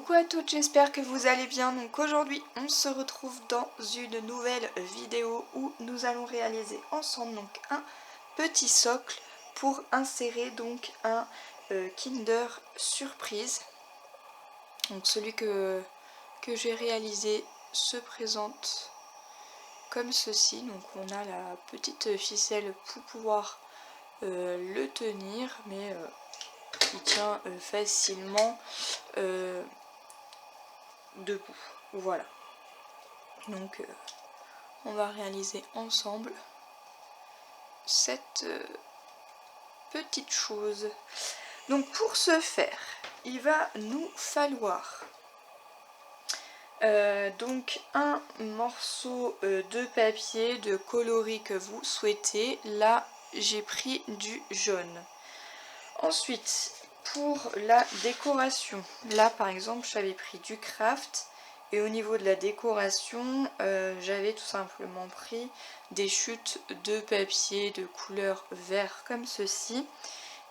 Coucou à toutes, j'espère que vous allez bien. Donc aujourd'hui on se retrouve dans une nouvelle vidéo où nous allons réaliser ensemble donc un petit socle pour insérer donc un Kinder Surprise. Donc celui que j'ai réalisé se présente comme ceci. Donc on a la petite ficelle pour pouvoir le tenir, mais il tient facilement debout. Voilà. Donc on va réaliser ensemble cette petite chose. Donc pour ce faire, il va nous falloir donc un morceau de papier de coloris que vous souhaitez. Là j'ai pris du jaune. Ensuite, pour la décoration, là par exemple j'avais pris du craft, et au niveau de la décoration j'avais tout simplement pris des chutes de papier de couleur vert comme ceci.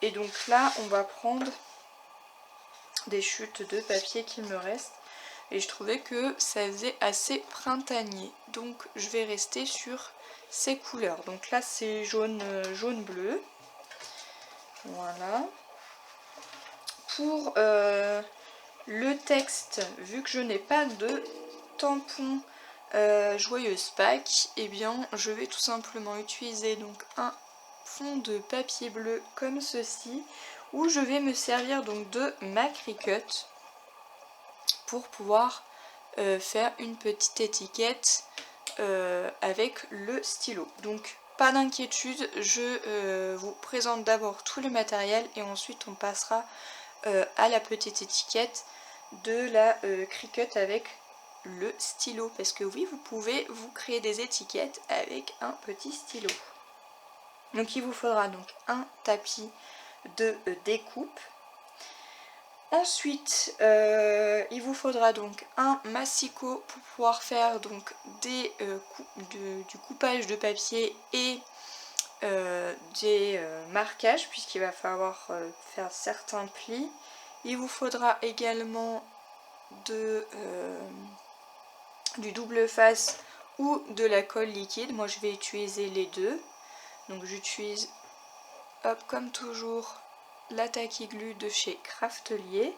Et donc là on va prendre des chutes de papier qui me restent, et je trouvais que ça faisait assez printanier, donc je vais rester sur ces couleurs. Donc là c'est jaune bleu. Voilà. Pour le texte, vu que je n'ai pas de tampon Joyeuse Pâques, et bien je vais tout simplement utiliser donc un fond de papier bleu comme ceci, où je vais me servir donc de ma Cricut pour pouvoir faire une petite étiquette avec le stylo. Donc pas d'inquiétude, je vous présente d'abord tout le matériel et ensuite on passera à la petite étiquette de la Cricut avec le stylo, parce que oui, vous pouvez vous créer des étiquettes avec un petit stylo. Donc il vous faudra donc un tapis de découpe. Ensuite il vous faudra donc un massicot pour pouvoir faire donc du coupage de papier et des marquages, puisqu'il va falloir faire certains plis. Il vous faudra également du double face ou de la colle liquide. Moi je vais utiliser les deux. Donc j'utilise, hop, comme toujours, la Tacky Glue de chez Craftelier.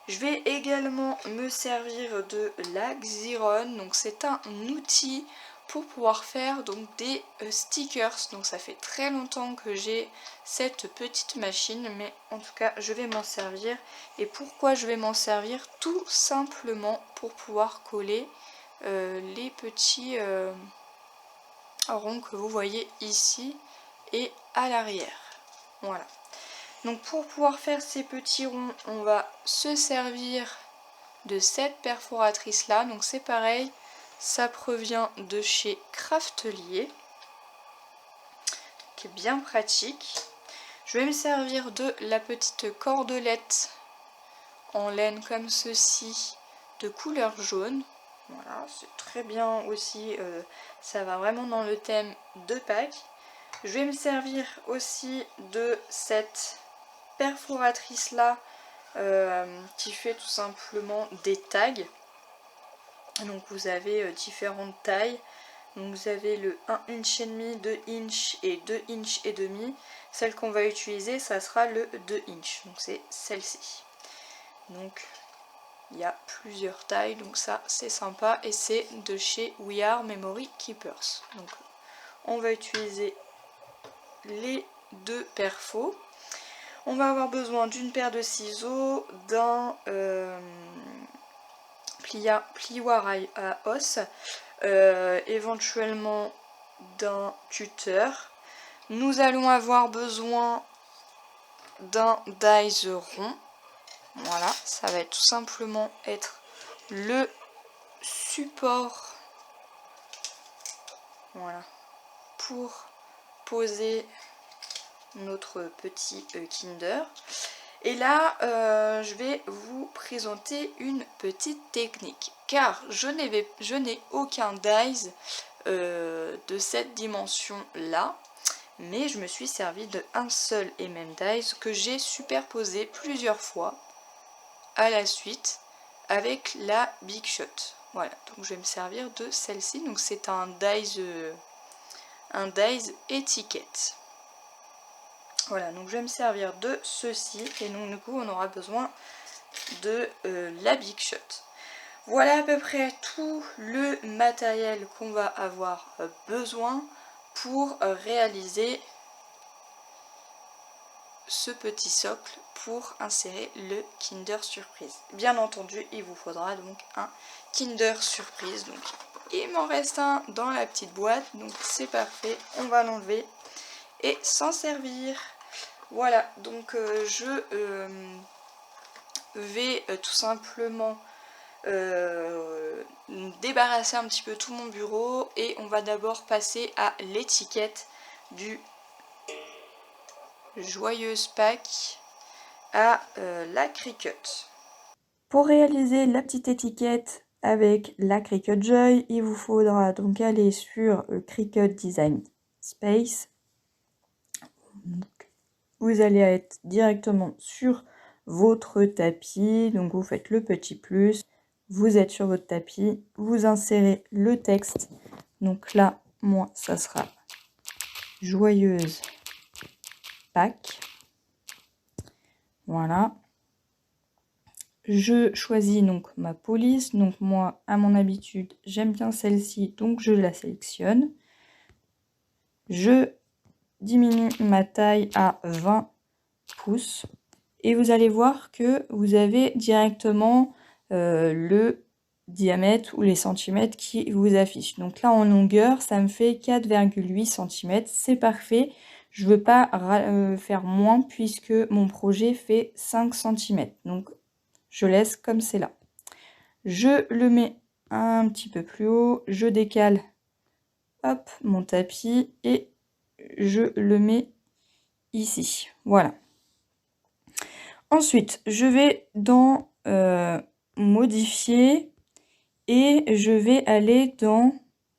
Je vais également me servir de la Xyron. Donc c'est un outil pour pouvoir faire donc des stickers. Donc ça fait très longtemps que j'ai cette petite machine, mais en tout cas je vais m'en servir. Et pourquoi je vais m'en servir? Tout simplement pour pouvoir coller les petits ronds que vous voyez ici et à l'arrière. Voilà. Donc pour pouvoir faire ces petits ronds, on va se servir de cette perforatrice là. Donc c'est pareil, ça provient de chez Craftelier, qui est bien pratique. Je vais me servir de la petite cordelette en laine comme ceci, de couleur jaune. Voilà, c'est très bien aussi, ça va vraiment dans le thème de Pâques. Je vais me servir aussi de cette perforatrice là qui fait tout simplement des tags. Donc vous avez différentes tailles. Donc vous avez le 1,5 inch, 2 inch et 2 inch et demi. Celle qu'on va utiliser, ça sera le 2 inch. Donc c'est celle-ci. Donc il y a plusieurs tailles, donc ça c'est sympa, et c'est de chez We Are Memory Keepers. Donc on va utiliser les deux perfos. On va avoir besoin d'une paire de ciseaux, d'un plioir à os, éventuellement d'un tuteur. Nous allons avoir besoin d'un dies rond. Voilà, ça va tout simplement être le support, voilà, pour poser notre petit Kinder. Et là je vais vous présenter une petite technique, car je n'ai aucun dies de cette dimension là, mais je me suis servi de un seul et même dies que j'ai superposé plusieurs fois à la suite avec la Big Shot. Voilà, donc je vais me servir de celle-ci. Donc c'est un dies étiquette. Voilà, donc je vais me servir de ceci. Et donc du coup on aura besoin de la Big Shot. Voilà à peu près tout le matériel qu'on va avoir besoin pour réaliser ce petit socle pour insérer le Kinder Surprise. Bien entendu, il vous faudra donc un Kinder Surprise. Donc, il m'en reste un dans la petite boîte, donc c'est parfait. On va l'enlever et s'en servir. Voilà, donc je vais tout simplement débarrasser un petit peu tout mon bureau et on va d'abord passer à l'étiquette du Joyeuse Pâques à la Cricut. Pour réaliser la petite étiquette avec la Cricut Joy, il vous faudra donc aller sur Cricut Design Space. Donc, vous allez être directement sur votre tapis, donc vous faites le petit plus, vous êtes sur votre tapis, vous insérez le texte. Donc là, moi, ça sera Joyeuse Pâques. Voilà. Je choisis donc ma police. Donc moi, à mon habitude, j'aime bien celle-ci, donc je la sélectionne. Je diminue ma taille à 20 pouces. Et vous allez voir que vous avez directement le diamètre ou les centimètres qui vous affichent. Donc là, en longueur, ça me fait 4,8 cm. C'est parfait. Je ne veux pas faire moins puisque mon projet fait 5 cm. Donc, je laisse comme c'est là. Je le mets un petit peu plus haut. Je décale hop, mon tapis et je le mets ici. Voilà. Ensuite, je vais dans modifier et je vais aller dans,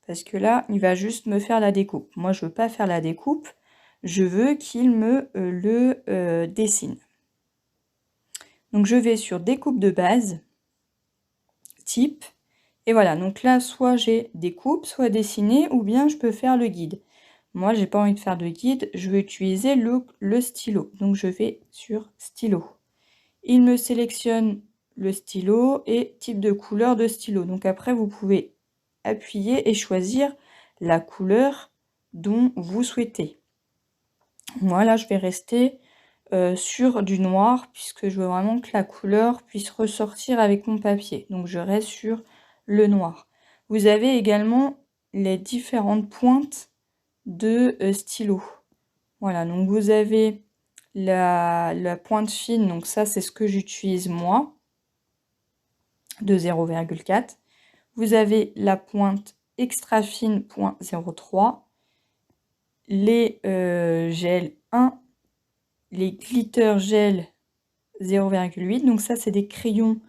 parce que là, il va juste me faire la découpe. Moi, je ne veux pas faire la découpe. Je veux qu'il me le dessine. Donc, je vais sur découpe de base, type. Et voilà, donc là, soit j'ai découpe, soit dessiné, ou bien je peux faire le guide. Moi, j'ai pas envie de faire de guide, je vais utiliser le stylo. Donc, je vais sur stylo. Il me sélectionne le stylo et type de couleur de stylo. Donc après, vous pouvez appuyer et choisir la couleur dont vous souhaitez. Moi, là, je vais rester sur du noir puisque je veux vraiment que la couleur puisse ressortir avec mon papier. Donc, je reste sur le noir. Vous avez également les différentes pointes de stylo. Voilà, donc vous avez la pointe fine, donc ça c'est ce que j'utilise moi, de 0,4. Vous avez la pointe extra fine, 0,03. Les gels 1, les glitter gel 0,8. Donc ça c'est des crayons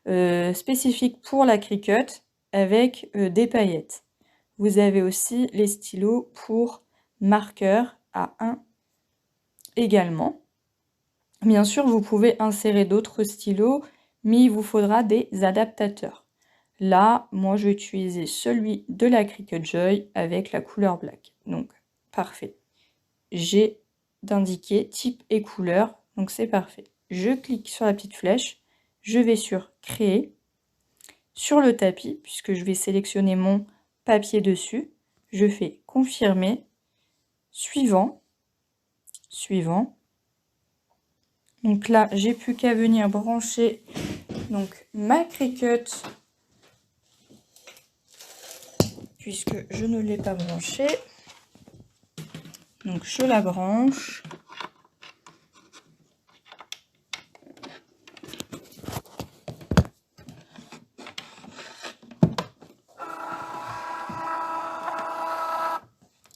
spécifiques pour la Cricut avec des paillettes. Vous avez aussi les stylos pour marqueur à 1 également. Bien sûr, vous pouvez insérer d'autres stylos, mais il vous faudra des adaptateurs. Là, moi, je vais utiliser celui de la Cricut Joy avec la couleur black. Donc, parfait. J'ai d'indiquer type et couleur, donc c'est parfait. Je clique sur la petite flèche, je vais sur Créer. Sur le tapis, puisque je vais sélectionner mon papier dessus, je fais Confirmer, Suivant, Suivant. Donc là, j'ai plus qu'à venir brancher donc ma Cricut, puisque je ne l'ai pas branchée. Donc je la branche.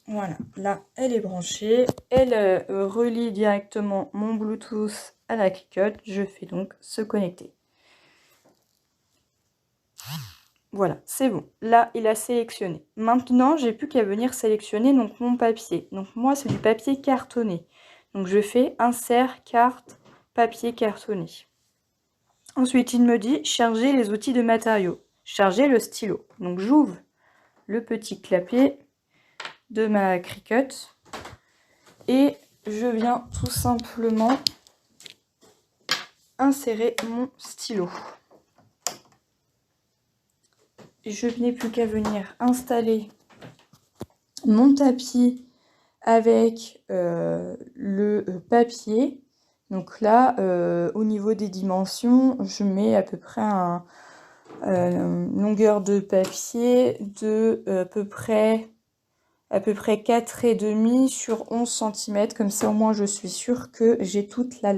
Voilà, là elle est branchée. Elle relie directement mon Bluetooth à la Cricut. Je fais donc se connecter. Voilà, c'est bon. Là, il a sélectionné. Maintenant, j'ai plus qu'à venir sélectionner donc mon papier. Donc moi, c'est du papier cartonné. Donc je fais insert carte papier cartonné. Ensuite, il me dit charger les outils de matériaux, charger le stylo. Donc j'ouvre le petit clapier de ma Cricut et je viens tout simplement insérer mon stylo. Je n'ai plus qu'à venir installer mon tapis avec le papier. Donc là, au niveau des dimensions, je mets à peu près une longueur de papier de à peu près 4,5 sur 11 cm. Comme ça, au moins, je suis sûre que j'ai toute la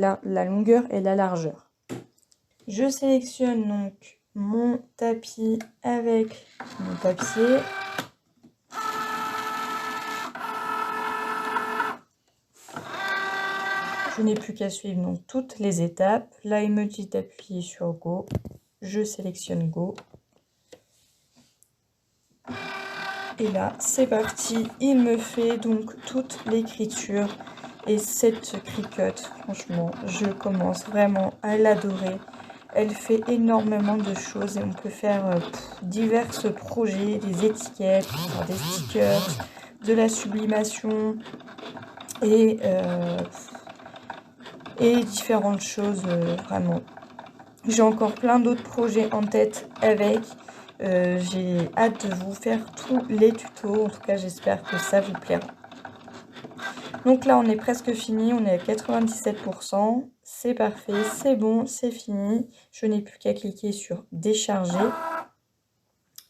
longueur et la largeur. Je sélectionne donc mon tapis avec mon papier. Je n'ai plus qu'à suivre donc toutes les étapes. Là, il me dit d'appuyer sur Go. Je sélectionne Go. Et là, c'est parti. Il me fait donc toute l'écriture. Et cette Cricut, franchement, je commence vraiment à l'adorer. Elle fait énormément de choses et on peut faire divers projets, des étiquettes, des stickers, de la sublimation et différentes choses vraiment. J'ai encore plein d'autres projets en tête avec. J'ai hâte de vous faire tous les tutos. En tout cas, j'espère que ça vous plaira. Donc là, on est presque fini. On est à 97%. C'est parfait, c'est bon, c'est fini. Je n'ai plus qu'à cliquer sur décharger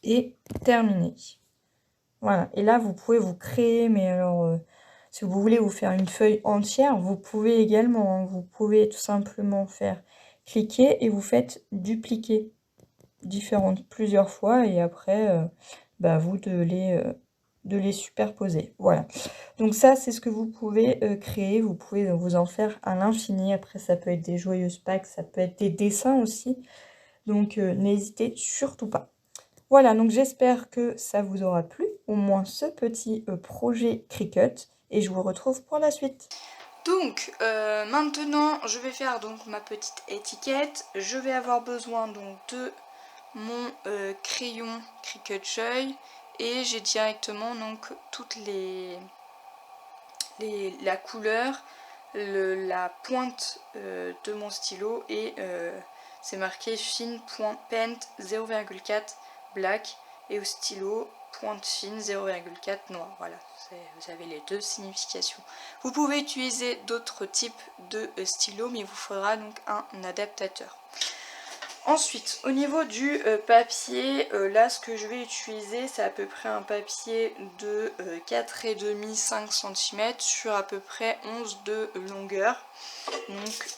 et terminer. Voilà. Et là, vous pouvez vous créer, mais alors, si vous voulez vous faire une feuille entière, vous pouvez également. Hein, vous pouvez tout simplement faire cliquer et vous faites dupliquer plusieurs fois et après, vous de les superposer. Voilà. Donc ça, c'est ce que vous pouvez créer. Vous pouvez vous en faire à l'infini. Après, ça peut être des joyeuses Pâques, ça peut être des dessins aussi. Donc, n'hésitez surtout pas. Voilà, donc j'espère que ça vous aura plu, au moins ce petit projet Cricut. Et je vous retrouve pour la suite. Donc, maintenant, je vais faire donc ma petite étiquette. Je vais avoir besoin donc de mon crayon Cricut Joy et j'ai directement donc toutes la couleur, la pointe de mon stylo et c'est marqué fine.paint 0,4 black et au stylo pointe fine 0,4 noir. Voilà, vous avez les deux significations. Vous pouvez utiliser d'autres types de stylos, mais il vous faudra donc un adaptateur. Ensuite, au niveau du papier, là ce que je vais utiliser, c'est à peu près un papier de 4,5-5 cm sur à peu près 11 de longueur. Donc,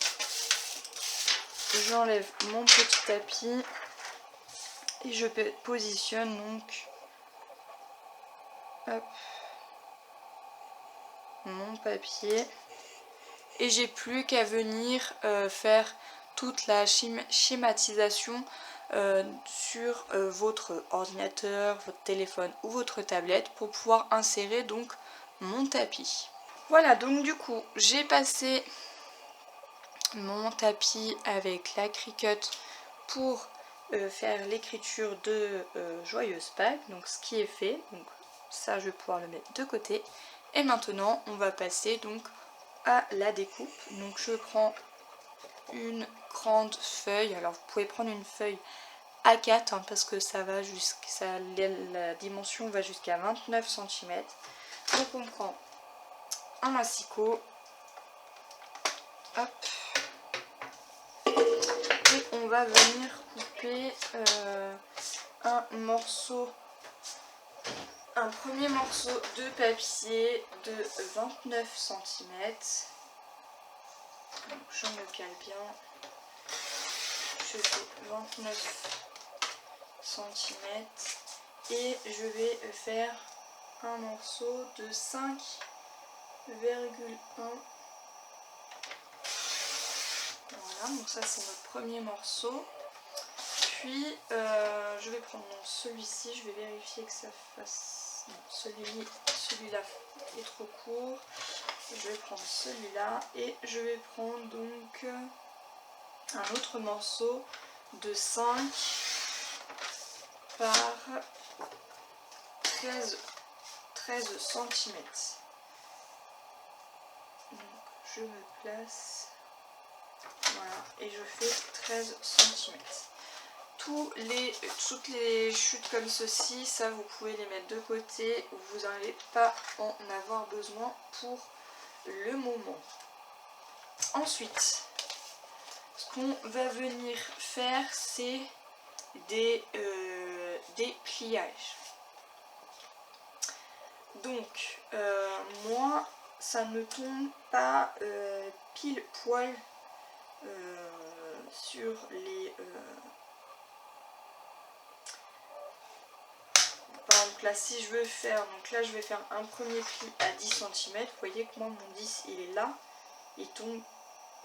j'enlève mon petit tapis et je positionne donc hop, mon papier. Et j'ai plus qu'à venir faire toute la schématisation sur votre ordinateur, votre téléphone ou votre tablette pour pouvoir insérer donc mon tapis. Voilà, donc du coup j'ai passé mon tapis avec la Cricut pour faire l'écriture de Joyeuse Pâques, donc ce qui est fait, donc ça je vais pouvoir le mettre de côté. Et maintenant on va passer donc à la découpe. Donc je prends une grande feuille, alors vous pouvez prendre une feuille A4 hein, parce que ça va jusqu'à la dimension va jusqu'à 29 cm. Donc on prend un massicot, hop, et on va venir couper un premier morceau de papier de 29 cm. Donc je me cale bien. Je fais 29 cm et je vais faire un morceau de 5,1. Voilà, donc ça c'est notre premier morceau. Puis je vais prendre celui-ci, je vais vérifier que ça fasse... Non, celui-là est trop court. Je vais prendre celui-là et je vais prendre donc un autre morceau de 5 par 13 cm. Donc je me place, voilà, et je fais 13 cm. Toutes les chutes comme ceci, ça vous pouvez les mettre de côté, vous n'allez pas en avoir besoin pour le moment. Ensuite, ce qu'on va venir faire, c'est des pliages. Donc moi ça ne tombe pas pile poil sur les par exemple là, si je veux faire, donc là je vais faire un premier pli à 10 cm, vous voyez que moi mon 10 il est là, il tombe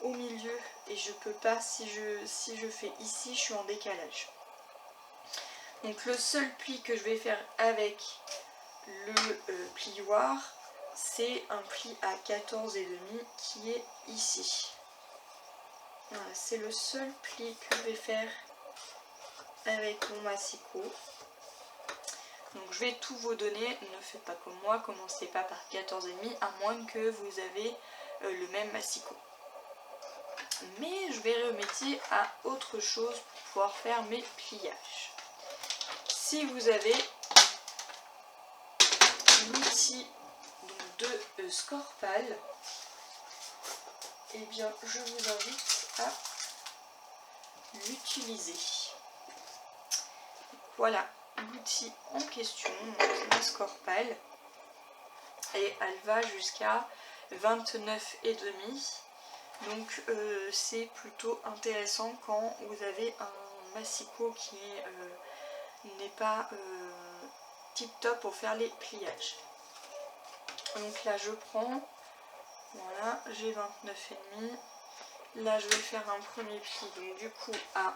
au milieu et je peux pas, si je fais ici, je suis en décalage. Donc le seul pli que je vais faire avec le plioir, c'est un pli à 14,5 qui est ici. Voilà, c'est le seul pli que je vais faire avec mon massicot. Donc je vais tout vous donner, ne faites pas comme moi, commencez pas par 14,5 à moins que vous avez le même massicot. Mais je vais remédier à autre chose pour pouvoir faire mes pliages. Si vous avez l'outil de Scorpal, eh bien je vous invite à l'utiliser. Voilà l'outil en question, c'est la Scorpal, et elle va jusqu'à 29,5. Donc c'est plutôt intéressant quand vous avez un massicot qui n'est pas tip top pour faire les pliages. Donc là je prends, voilà, j'ai 29,5. Là je vais faire un premier pli, donc du coup à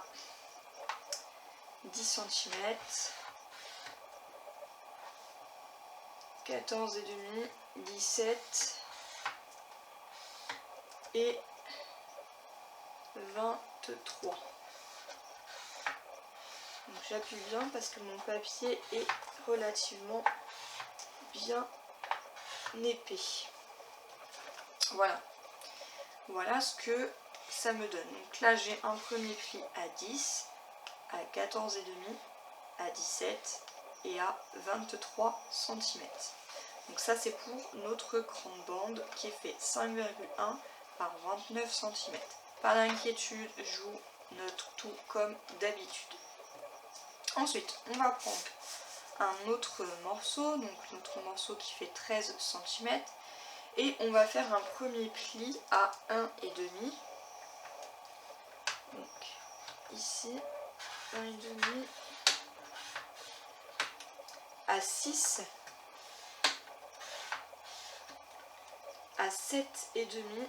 10 cm, 14,5, 17 et 23. Donc j'appuie bien parce que mon papier est relativement bien épais. Voilà. Voilà ce que ça me donne. Donc là j'ai un premier pli à 10, à 14,5, à 17 et à 23 cm. Donc ça c'est pour notre grande bande qui est fait 5,1 par 29 cm. Pas d'inquiétude, je vous note tout comme d'habitude. Ensuite, on va prendre un autre morceau, donc notre morceau qui fait 13 cm, et on va faire un premier pli à 1,5. Donc ici, 1,5 à 6, à 7,5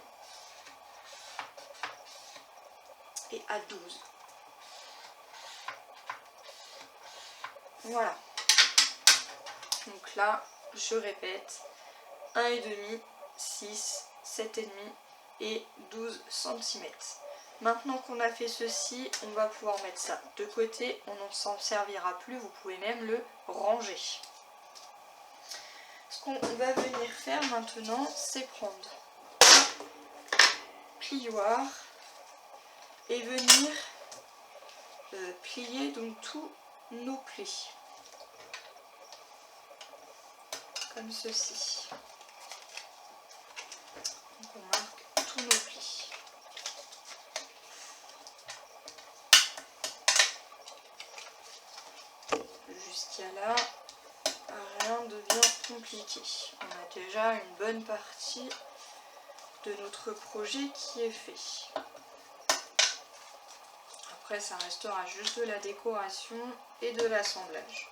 et à 12. Voilà. Donc là, je répète, 1,5, 6, 7,5 et 12 cm. Maintenant qu'on a fait ceci, on va pouvoir mettre ça de côté, on n'en s'en servira plus, vous pouvez même le ranger. Ce qu'on va venir faire maintenant, c'est prendre un plioir et venir plier donc tous nos plis. Comme ceci. Donc on marque tous nos plis. Jusqu'à là, rien ne devient compliqué. On a déjà une bonne partie de notre projet qui est fait. Après, ça restera juste de la décoration et de l'assemblage.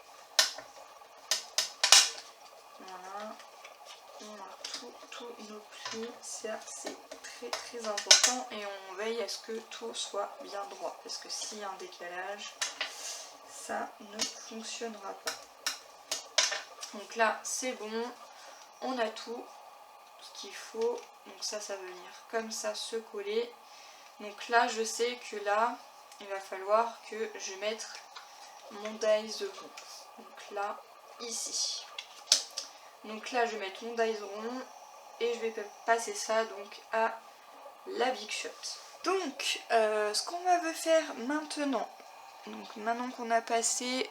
Voilà, on a tous nos plis, ça c'est très important et on veille à ce que tout soit bien droit parce que s'il y a un décalage, ça ne fonctionnera pas. Donc là c'est bon, on a tout ce qu'il faut, donc ça va venir comme ça se coller. Donc là, je sais que là, il va falloir que je mette mon dies rond. Donc là, ici. Donc là, je vais mettre mon dies rond et je vais passer ça donc à la Big Shot. Donc, ce qu'on va faire maintenant, donc maintenant qu'on a passé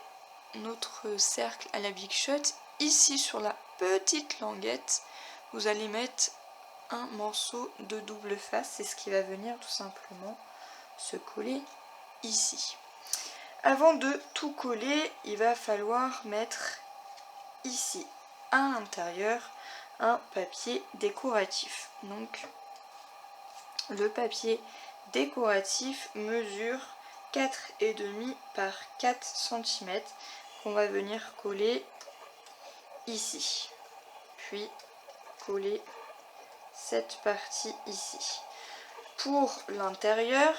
notre cercle à la Big Shot, ici sur la petite languette, vous allez mettre un morceau de double face, c'est ce qui va venir tout simplement se coller ici. Avant de tout coller, il va falloir mettre ici à l'intérieur un papier décoratif. Donc le papier décoratif mesure 4,5 par 4 cm qu'on va venir coller ici. Puis coller cette partie ici. Pour l'intérieur,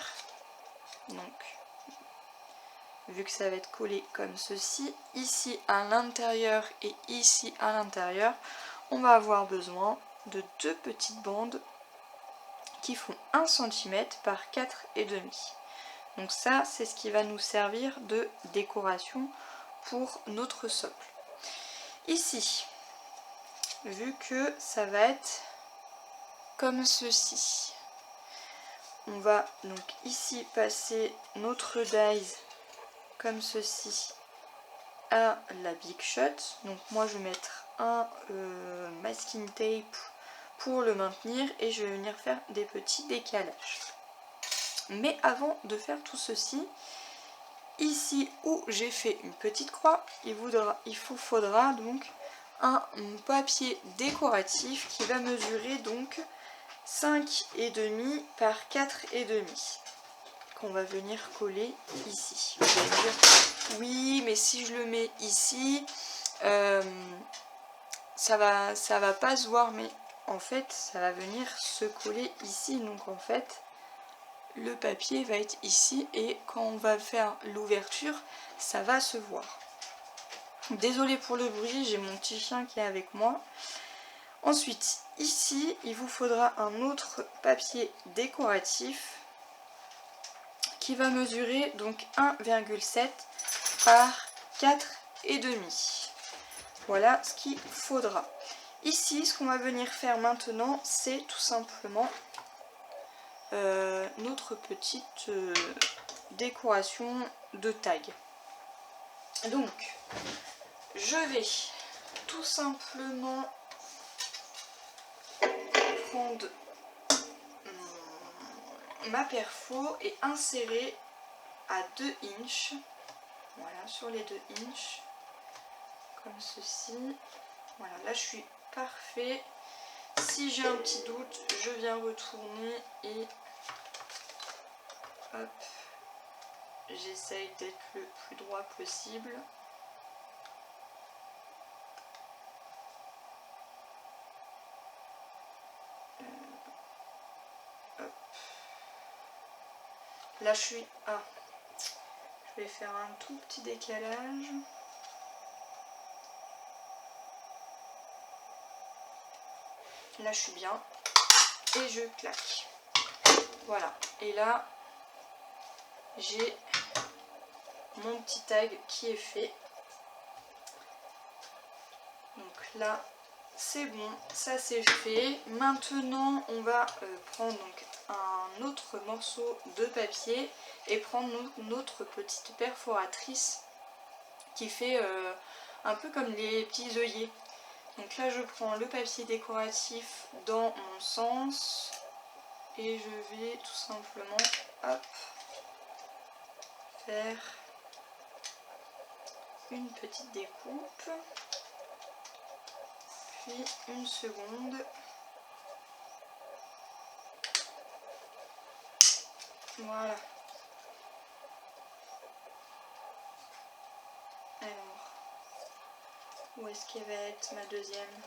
donc vu que ça va être collé comme ceci, ici à l'intérieur et ici à l'intérieur, on va avoir besoin de deux petites bandes qui font 1 cm par 4,5. Donc ça, c'est ce qui va nous servir de décoration pour notre socle. Ici, vu que ça va être comme ceci, on va donc ici passer notre dies comme ceci à la Big Shot. Donc moi je vais mettre un masking tape pour le maintenir et je vais venir faire des petits décalages. Mais avant de faire tout ceci, ici où j'ai fait une petite croix, il vous faudra donc un papier décoratif qui va mesurer donc 5,5 par 4,5 qu'on va venir coller ici. Vous allez me dire, oui, mais si je le mets ici, ça va pas se voir, mais en fait, ça va venir se coller ici. Donc en fait, le papier va être ici et quand on va faire l'ouverture, ça va se voir. Désolée pour le bruit, j'ai mon petit chien qui est avec moi. Ensuite, ici, il vous faudra un autre papier décoratif qui va mesurer donc 1,7 par 4,5. Voilà ce qu'il faudra. Ici, ce qu'on va venir faire maintenant, c'est tout simplement notre petite décoration de tag. Donc, je vais tout simplement prendre ma perfo et insérer à 2 inches, voilà, sur les 2 inches, comme ceci. Voilà, là je suis parfait. Si j'ai un petit doute, je viens retourner et hop, j'essaye d'être le plus droit possible. Hop. Là je suis... Ah, je vais faire un tout petit décalage. Là je suis bien. Et je claque. Voilà. Et là, j'ai mon petit tag qui est fait. Donc là, c'est bon, ça c'est fait. Maintenant, on va prendre donc un autre morceau de papier et prendre notre petite perforatrice qui fait un peu comme les petits œillets. Donc là, je prends le papier décoratif dans mon sens et je vais tout simplement, hop, faire une petite découpe. Puis une seconde. Voilà. Alors, où est-ce qu'elle va être ma deuxième?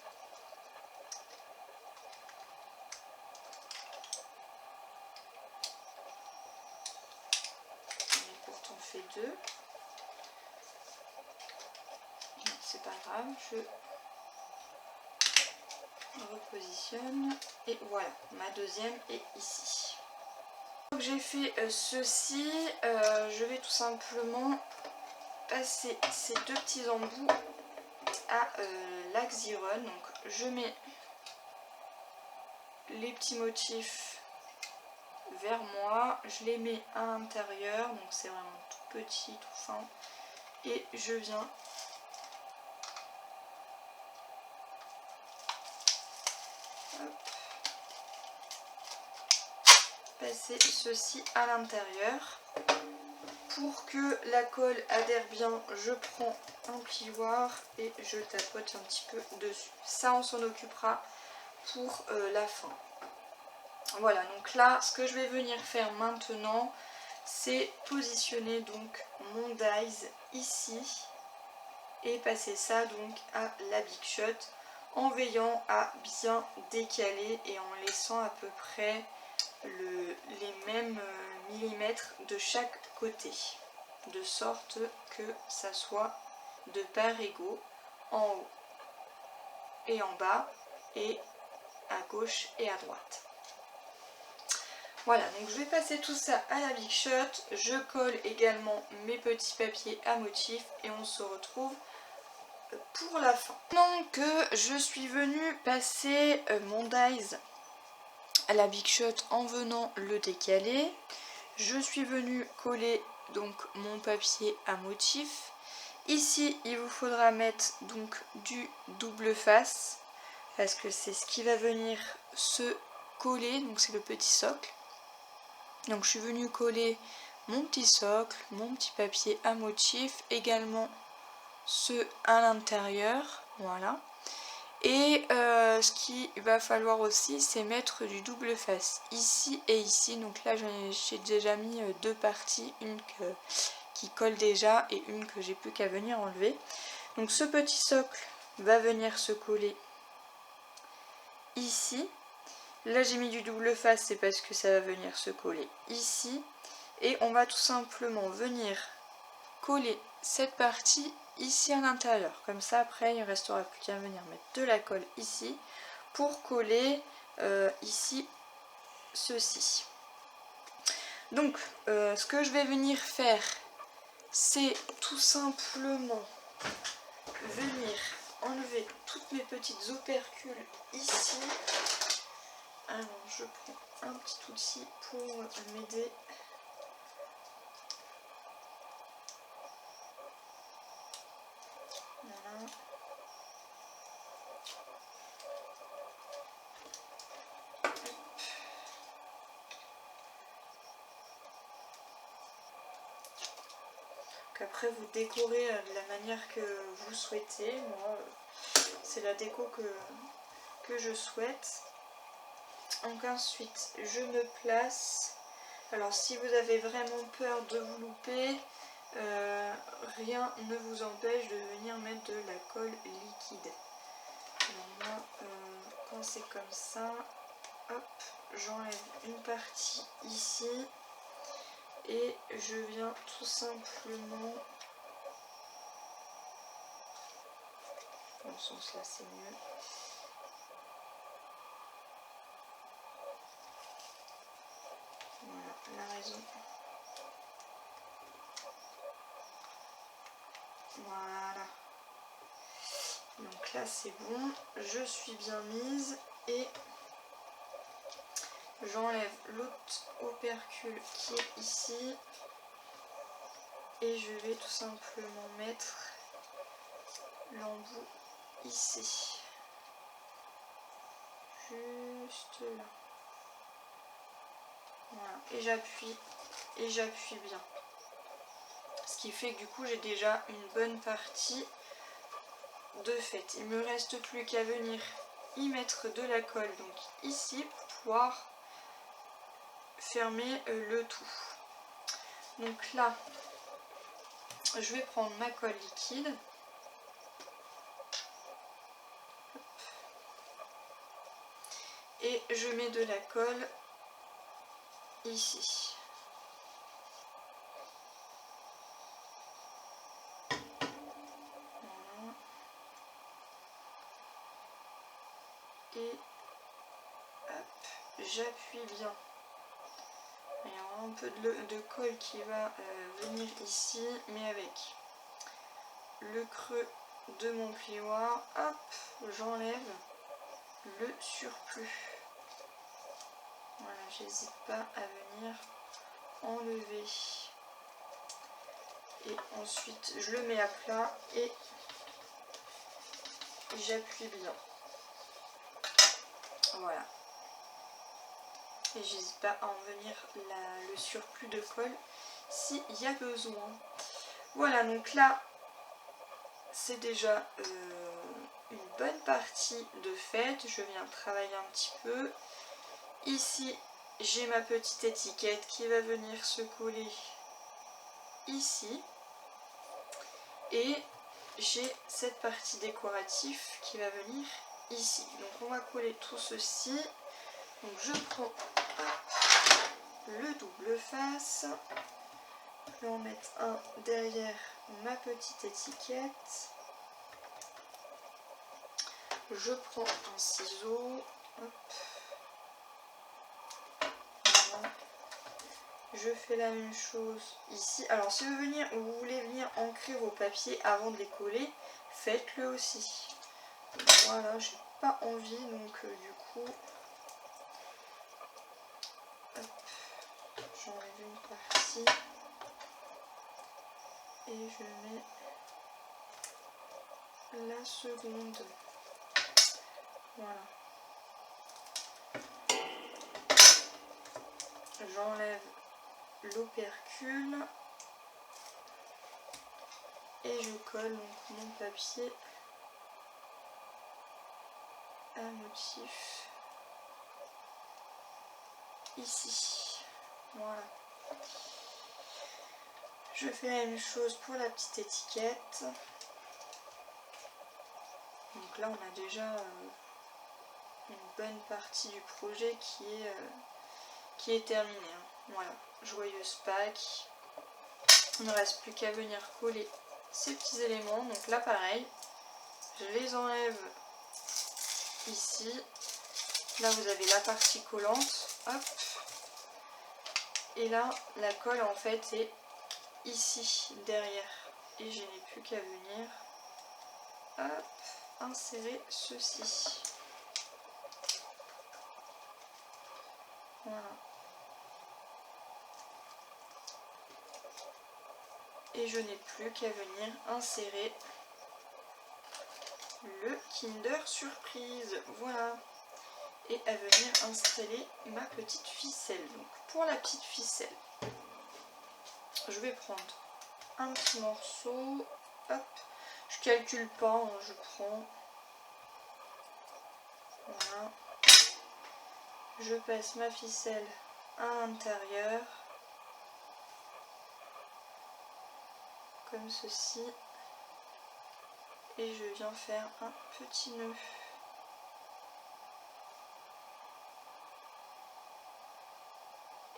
J'en ai pourtant fait deux. C'est pas grave, je repositionne et voilà, ma deuxième est ici. Donc j'ai fait ceci, je vais tout simplement passer ces deux petits embouts à l'Axiron. Donc je mets les petits motifs vers moi, je les mets à l'intérieur, donc c'est vraiment tout petit, tout fin, et je viens passer ceci à l'intérieur. Pour que la colle adhère bien, je prends un plioir et je tapote un petit peu dessus. Ça, on s'en occupera pour la fin. Voilà, donc là, ce que je vais venir faire maintenant, c'est positionner donc mon dies ici et passer ça donc à la Big Shot en veillant à bien décaler et en laissant à peu près les mêmes millimètres de chaque côté, de sorte que ça soit de part égaux en haut et en bas et à gauche et à droite. Voilà, donc je vais passer tout ça à la Big Shot, je colle également mes petits papiers à motifs et on se retrouve pour la fin. Maintenant que je suis venue passer mon dies à la Big Shot en venant le décaler, je suis venue coller donc mon papier à motif. Ici il vous faudra mettre donc du double face parce que c'est ce qui va venir se coller, donc c'est le petit socle. Donc je suis venue coller mon petit socle, mon petit papier à motif, également ceux à l'intérieur, voilà. Et ce qu'il va falloir aussi, c'est mettre du double face ici et ici. Donc là, j'ai déjà mis deux parties, une qui colle déjà et une que j'ai plus qu'à venir enlever. Donc ce petit socle va venir se coller ici. Là, j'ai mis du double face, c'est parce que ça va venir se coller ici. Et on va tout simplement venir coller cette partie ici à l'intérieur. Comme ça, après, il ne restera plus qu'à venir mettre de la colle ici pour coller ici ceci. Donc, ce que je vais venir faire, c'est tout simplement venir enlever toutes mes petites opercules ici. Alors, je prends un petit outil pour m'aider. Voilà. Après vous décorez de la manière que vous souhaitez. Moi c'est la déco que je souhaite. Donc ensuite je me place. Alors si vous avez vraiment peur de vous louper, rien ne vous empêche de venir mettre de la colle liquide. Alors moi quand c'est comme ça, hop, j'enlève une partie ici. Et je viens tout simplement, dans ce sens là c'est mieux, voilà la raison, voilà, donc là c'est bon, je suis bien mise et j'enlève l'autre opercule qui est ici et je vais tout simplement mettre l'embout ici, juste là, voilà, et j'appuie bien, ce qui fait que du coup j'ai déjà une bonne partie de fait. Il me reste plus qu'à venir y mettre de la colle donc ici pour pouvoir fermer le tout. Donc là je vais prendre ma colle liquide. Et je mets de la colle ici. Voilà. Et hop, j'appuie bien. Et un peu de colle qui va venir ici, mais avec le creux de mon plioir, hop, j'enlève le surplus. Voilà, j'hésite pas à venir enlever. Et ensuite, je le mets à plat et j'appuie bien. Voilà. Et j'hésite pas à en venir le surplus de colle s'il y a besoin. Voilà, donc là, c'est déjà une bonne partie de faite. Je viens travailler un petit peu. Ici, j'ai ma petite étiquette qui va venir se coller ici. Et j'ai cette partie décorative qui va venir ici. Donc on va coller tout ceci. Donc je prends le double face. Je vais en mettre un derrière ma petite étiquette. Je prends un ciseau. Hop. Voilà. Je fais la même chose ici. Alors si vous voulez venir ancrer vos papiers avant de les coller, faites-le aussi. Voilà, j'ai pas envie, donc du coup, j'enlève une partie et je mets la seconde. Voilà. J'enlève l'opercule et je colle donc mon papier à motif ici. Voilà. Je fais la même chose pour la petite étiquette. Donc là on a déjà une bonne partie du projet qui est terminée. Hein. Voilà, joyeuse Pâques. Il ne reste plus qu'à venir coller ces petits éléments. Donc là pareil, je les enlève ici. Là vous avez la partie collante. Hop. Et là la colle en fait est ici derrière. Et je n'ai plus qu'à venir hop, insérer ceci. Voilà. Et je n'ai plus qu'à venir insérer le Kinder Surprise. Voilà. Et à venir installer ma petite ficelle. Donc pour la petite ficelle, je vais prendre un petit morceau. Hop. Je calcule pas, hein, je prends. Voilà. Je passe ma ficelle à l'intérieur. Comme ceci. Et je viens faire un petit nœud.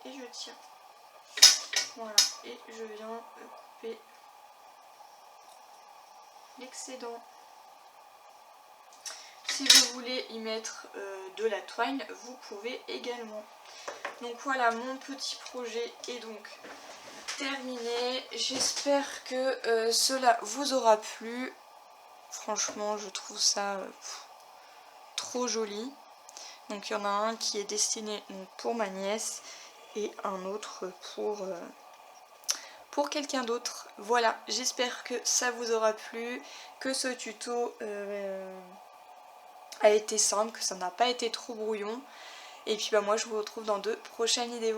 Et je tiens. Voilà. Et je viens couper l'excédent. Si vous voulez y mettre de la twine, vous pouvez également. Donc voilà, mon petit projet est donc terminé. J'espère que cela vous aura plu. Franchement, je trouve ça trop joli. Donc il y en a un qui est destiné donc, pour ma nièce et un autre pour quelqu'un d'autre. Voilà, j'espère que ça vous aura plu, que ce tuto a été simple, que ça n'a pas été trop brouillon. Et puis bah moi je vous retrouve dans de prochaines vidéos.